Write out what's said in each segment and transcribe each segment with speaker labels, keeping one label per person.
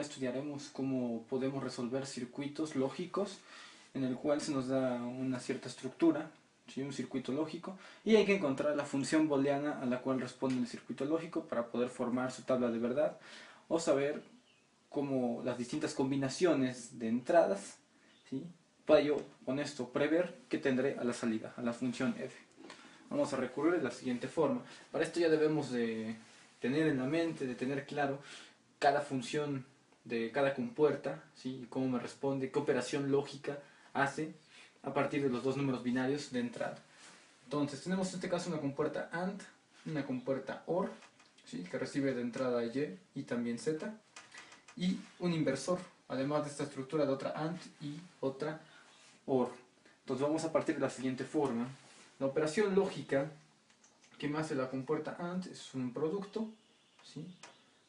Speaker 1: estudiaremos cómo podemos resolver circuitos lógicos en el cual se nos da una cierta estructura, ¿sí? Un circuito lógico, y hay que encontrar la función booleana a la cual responde el circuito lógico para poder formar su tabla de verdad o saber cómo las distintas combinaciones de entradas, ¿sí? Para yo con esto prever qué tendré a la salida, a la función f. Vamos a recurrir de la siguiente forma. Para esto ya debemos de tener en la mente, de tener claro cada función de cada compuerta, ¿sí? Y cómo me responde, qué operación lógica hace a partir de los dos números binarios de entrada. Entonces tenemos en este caso una compuerta AND, una compuerta OR, ¿sí? Que recibe de entrada Y y también Z, y un inversor, además de esta estructura de otra AND y otra OR. Entonces vamos a partir de la siguiente forma. La operación lógica que me hace la compuerta AND es un producto, ¿sí?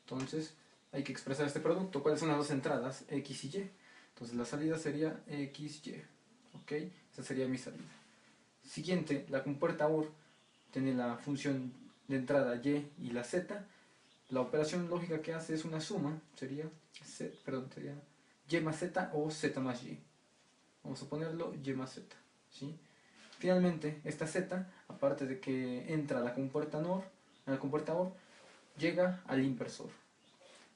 Speaker 1: Entonces hay que expresar este producto. ¿Cuáles son las dos entradas? X y Y. Entonces la salida sería XY. ¿Ok? Esa sería mi salida. Siguiente, la compuerta OR tiene la función de entrada Y y la Z. La operación lógica que hace es una suma, sería Y más Z o Z más Y. Vamos a ponerlo Y más Z, ¿sí? Finalmente, esta Z, aparte de que entra a la compuerta OR, llega al inversor.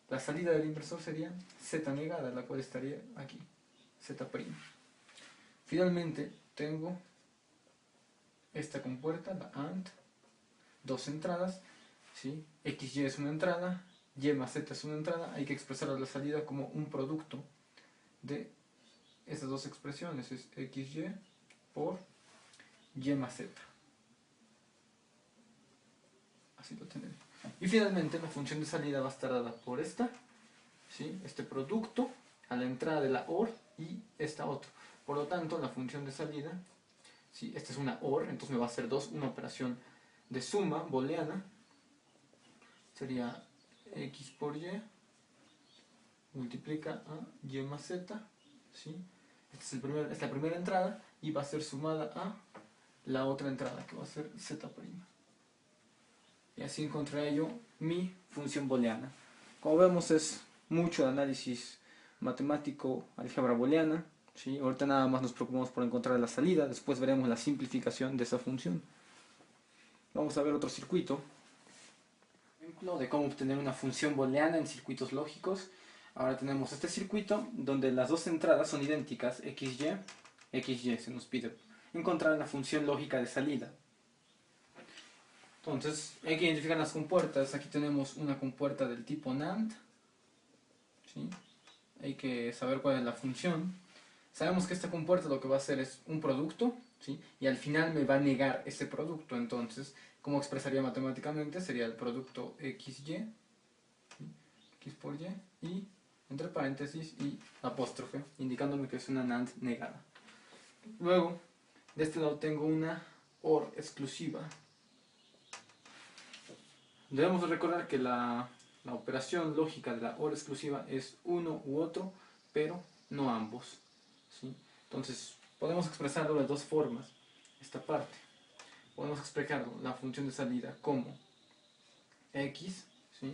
Speaker 1: La salida del inversor sería Z negada, la cual estaría aquí, Z'. Finalmente, tengo esta compuerta, la AND, dos entradas, ¿sí? XY es una entrada, Y más Z es una entrada. Hay que expresar la salida como un producto de esas dos expresiones, es XY por Y más Z. Así lo tendré. Y finalmente la función de salida va a estar dada por esta, ¿sí? Este producto a la entrada de la OR y esta otra. Por lo tanto, la función de salida, ¿sí? Esta es una OR, entonces me va a hacer una operación de suma booleana. Sería X por Y multiplica a Y más Z, ¿sí? Esta es la primera entrada y va a ser sumada a la otra entrada, que va a ser Z'. Y así encontraré yo mi función booleana. Como vemos, es mucho análisis matemático, álgebra booleana, ¿sí? Ahorita nada más nos preocupamos por encontrar la salida, después veremos la simplificación de esa función. Vamos a ver otro circuito. Ejemplo de cómo obtener una función booleana en circuitos lógicos. Ahora tenemos este circuito donde las dos entradas son idénticas, XY, se nos pide encontrar la función lógica de salida. Entonces, hay que identificar las compuertas. Aquí tenemos una compuerta del tipo NAND, ¿sí? Hay que saber cuál es la función. Sabemos que esta compuerta lo que va a hacer es un producto, ¿sí? Y al final me va a negar ese producto. Entonces, ¿cómo expresaría matemáticamente? Sería el producto XY, ¿sí? X por Y entre paréntesis y apóstrofe, indicándome que es una NAND negada. Luego, de este lado tengo una OR exclusiva. Debemos recordar que la operación lógica de la OR exclusiva es uno u otro, pero no ambos, ¿sí? Entonces, podemos expresarlo de dos formas, esta parte. Podemos expresar la función de salida como X, ¿sí?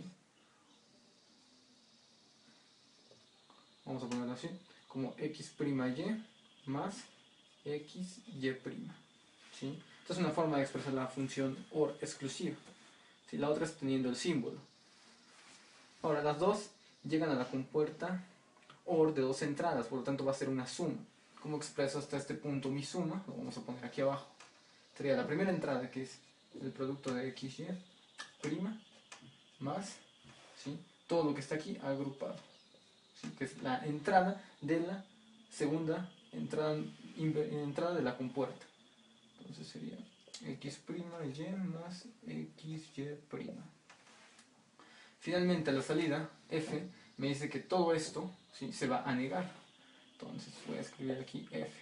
Speaker 1: Vamos a ponerlo así, como X'Y más XY', ¿sí? Esta es una forma de expresar la función OR exclusiva. ¿Sí? La otra es teniendo el símbolo. Ahora, las dos llegan a la compuerta OR de dos entradas, por lo tanto va a ser una suma. ¿Cómo expreso hasta este punto mi suma? Lo vamos a poner aquí abajo. Sería la primera entrada, que es el producto de XY', más, ¿sí? Todo lo que está aquí agrupado, ¿sí? Que es la entrada de la segunda entrada de la compuerta. Entonces sería X'Y más XY'. Finalmente, a la salida, F me dice que todo esto, ¿sí? Se va a negar. Entonces voy a escribir aquí F.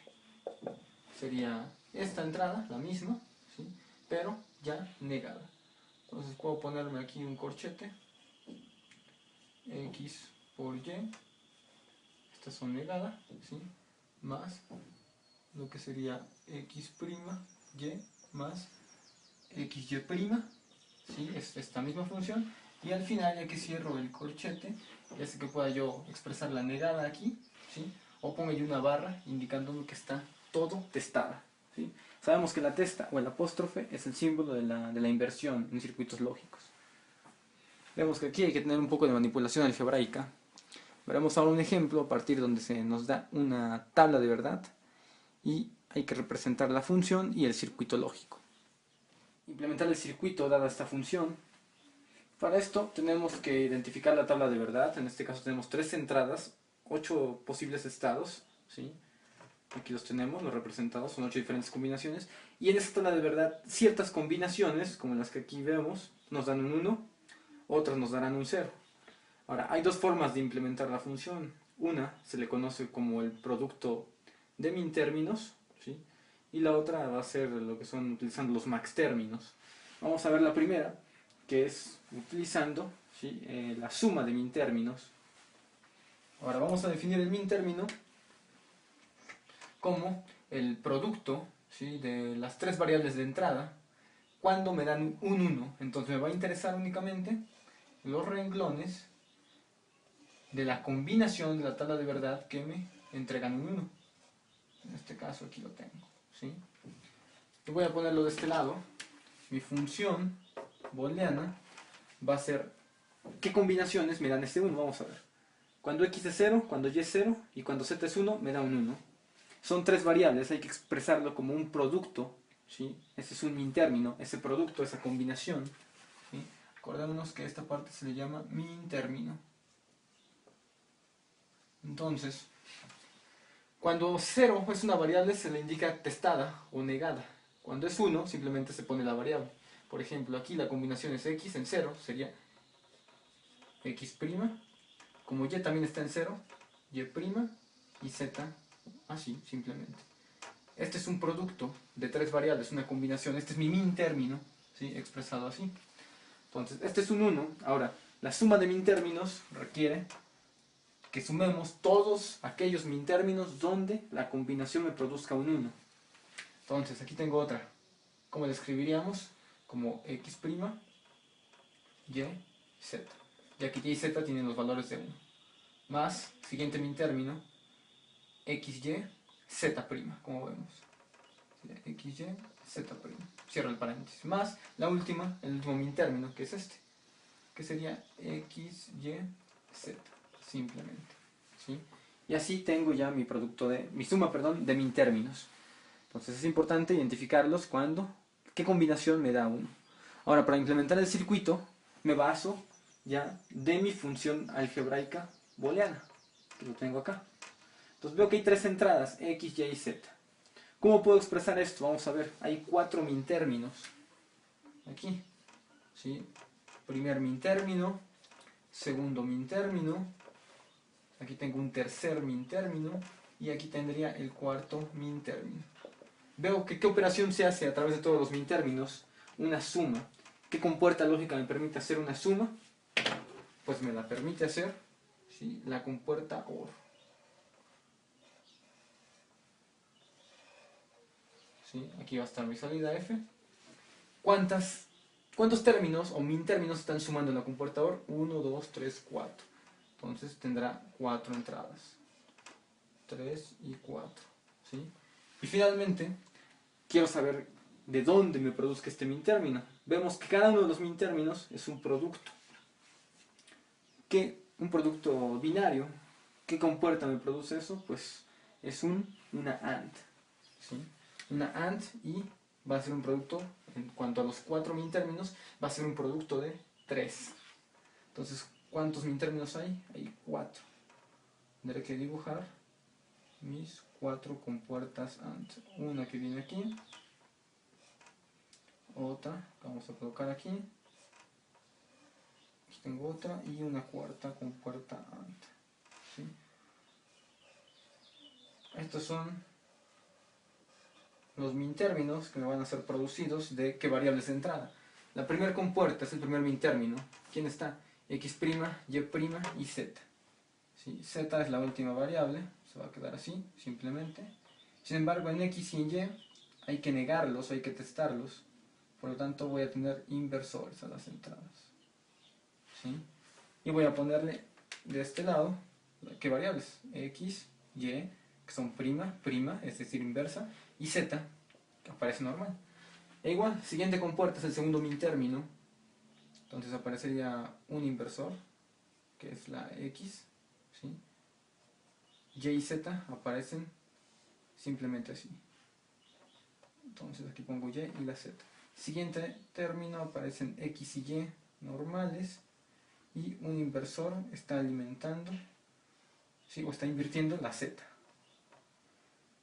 Speaker 1: Sería esta entrada, la misma, ¿sí? Pero ya negada. Entonces puedo ponerme aquí un corchete. X por Y. Estas son negadas, ¿sí? Más lo que sería X'Y más XY', ¿sí? Es esta misma función. Y al final, ya que cierro el corchete, ya sé que pueda yo expresar la negada aquí, ¿sí? O pongo yo una barra indicándome que está todo testada, ¿sí? Sabemos que la testa o el apóstrofe es el símbolo de la inversión en circuitos lógicos. Vemos que aquí hay que tener un poco de manipulación algebraica. Veremos ahora un ejemplo a partir donde se nos da una tabla de verdad y hay que representar la función y el circuito lógico. Implementar el circuito dada esta función. Para esto tenemos que identificar la tabla de verdad. En este caso tenemos 3 entradas, 8 posibles estados, ¿sí? Aquí los tenemos, los representados, son 8 diferentes combinaciones. Y en esta tabla de verdad, ciertas combinaciones, como las que aquí vemos, nos dan un 1, otras nos darán un 0. Ahora, hay dos formas de implementar la función. Una se le conoce como el producto de min términos, ¿sí? Y la otra va a ser lo que son utilizando los max términos. Vamos a ver la primera, que es utilizando, ¿sí? La suma de min términos. Ahora vamos a definir el min término como el producto, ¿sí? De las 3 variables de entrada cuando me dan un 1. Entonces me va a interesar únicamente los renglones de la combinación de la tabla de verdad que me entregan un 1. En este caso aquí lo tengo, ¿sí? Y voy a ponerlo de este lado. Mi función booleana va a ser qué combinaciones me dan este 1. Vamos a ver. Cuando x es 0, cuando y es 0 y cuando z es 1 me da un 1. Son 3 variables, hay que expresarlo como un producto, ¿sí? Ese es un min término, ese producto, esa combinación, ¿sí? Acordémonos que a esta parte se le llama min término. Entonces, cuando 0 es una variable se le indica testada o negada. Cuando es 1 simplemente se pone la variable. Por ejemplo, aquí la combinación es x en 0, sería x'. Como y también está en 0, y' y z así, simplemente. Este es un producto de 3 variables, una combinación. Este es mi min término, ¿sí? Expresado así. Entonces, este es un 1. Ahora, la suma de min términos requiere que sumemos todos aquellos min términos donde la combinación me produzca un 1. Entonces, aquí tengo otra. ¿Cómo la escribiríamos? Como x', y, z. Y aquí y y z tienen los valores de 1. Más, siguiente min término, xy, z', como vemos. XY, Z'. Cierro el paréntesis. Más la última, el último min término, que es este. Que sería XY, Z. Simplemente. ¿Sí? Y así tengo ya mi producto mi suma, de min términos. Entonces es importante identificarlos cuando, qué combinación me da uno. Ahora, para implementar el circuito, me baso ya de mi función algebraica booleana, que lo tengo acá. Entonces veo que hay 3 entradas, X, Y y Z. ¿Cómo puedo expresar esto? Vamos a ver, hay 4 min términos. Aquí, ¿sí? Primer min término, segundo min término, aquí tengo un tercer min término y aquí tendría el cuarto min término. Veo que qué operación se hace a través de todos los min términos, una suma. ¿Qué compuerta lógica me permite hacer una suma? Pues me la permite hacer, ¿sí? La compuerta OR. ¿Sí? Aquí va a estar mi salida F. ¿Cuántos términos o min términos están sumando en la compuerta OR? 1, 2, 3, 4. Entonces tendrá 4 entradas. 3 y 4. ¿Sí? Y finalmente, quiero saber de dónde me produzca este min término. Vemos que cada uno de los min términos es un producto. Un producto binario. ¿Qué compuerta me produce eso? Pues es una AND. ¿Sí? Una AND y va a ser un producto, en cuanto a los 4 min términos, va a ser un producto de 3. Entonces, ¿cuántos min términos hay? Hay 4. Tendré que dibujar mis 4 compuertas AND. Una que viene aquí, otra que vamos a colocar aquí, aquí tengo otra y una cuarta compuerta AND. ¿Sí? Estos son los min términos que me van a ser producidos de qué variables de entrada. La primera compuerta es el primer min término. ¿Quién está? X', Y' y Z. ¿Sí? Z es la última variable, se va a quedar así, simplemente. Sin embargo, en X y en Y hay que negarlos, hay que testarlos. Por lo tanto, voy a tener inversores a las entradas. ¿sí? Y voy a ponerle de este lado, ¿qué variables? X, Y, que son prima, es decir, inversa, y Z, que aparece normal. E igual, siguiente compuerta es el segundo min término, entonces aparecería un inversor, que es la X, ¿sí? Y y Z aparecen simplemente así. Entonces aquí pongo Y y la Z. Siguiente término aparecen X y Y normales, y un inversor está alimentando, ¿sí? O está invirtiendo la Z.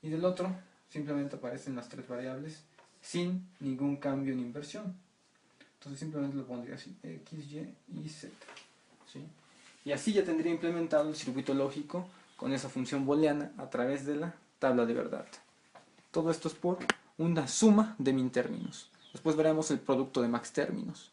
Speaker 1: Y del otro simplemente aparecen las tres variables sin ningún cambio en inversión. Entonces simplemente lo pondría así, X, Y y Z, ¿sí? Y así ya tendría implementado el circuito lógico con esa función booleana a través de la tabla de verdad. Todo esto es por una suma de min términos. Después veremos el producto de max términos.